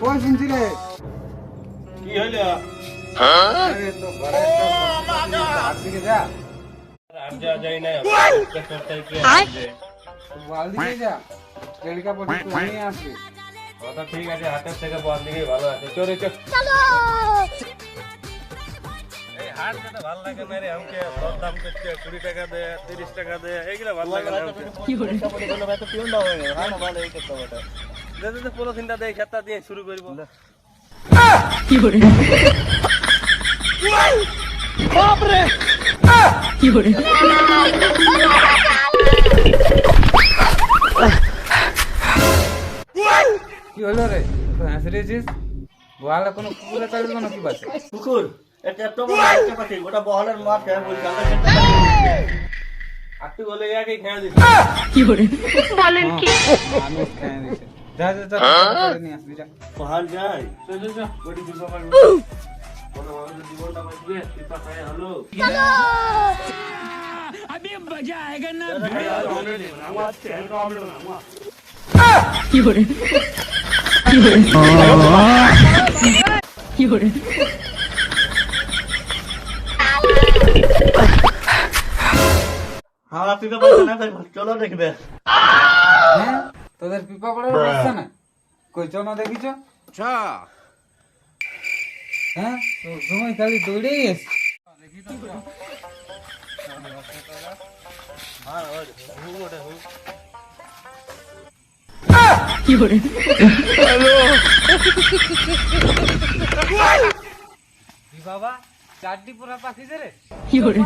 কই শুনছি রে কি হইলো? আরে তো ঘরে হাত দিকে যা আর যা যাই না করতে কি আছে? ওয়াল দিকে যা রেলিকা পড়ে তুই নিয়ে আসবি কথা ঠিক আছে, হাতের থেকে বল দিকে ভালো আছে। চলে চল। এই হাট যেটা ভালো লাগে না রে, আমাকে দর দাম করতে 20 টাকা দে, 30 টাকা দে, এইগুলা ভালো লাগে না আমাকে। কি করে দে দে পলিথিনটা দেই, খেতা দিয়ে শুরু করব। কি করে বাপরে কি করে কি হলো রে তুই হাসি রেছিস ওয়ালে কোনো কুকুরে চাইবে না কি বাসে কুকুর এটা এত বড় একটা পাখি গোটা বহলের মাঠ হ্যাঁ বলি জানলা আর তুই বলে ইয়াকে খেয়ে দিস। কি করে বলেন কি আমি খাই দিছি যা যা যা করে নিয়ে আসবি যা পাহাড় যায় চল চল চল, বডি দিব আমার। বড় বড় জীবনটা বাঁচবে, পিতা খায় হলো। কি করে কি করে কি করে হ্যাঁ তুই তো বলছ না তাই চলো দেখবে হ্যাঁ তোদের পিপা পড়ে বসছে না কই চো না দেখিছ আচ্ছা হ্যাঁ তো সময় খালি দৌড়েই এস দেখি তো কি করে বাবা চারটি পুরা পাখি রে কি করে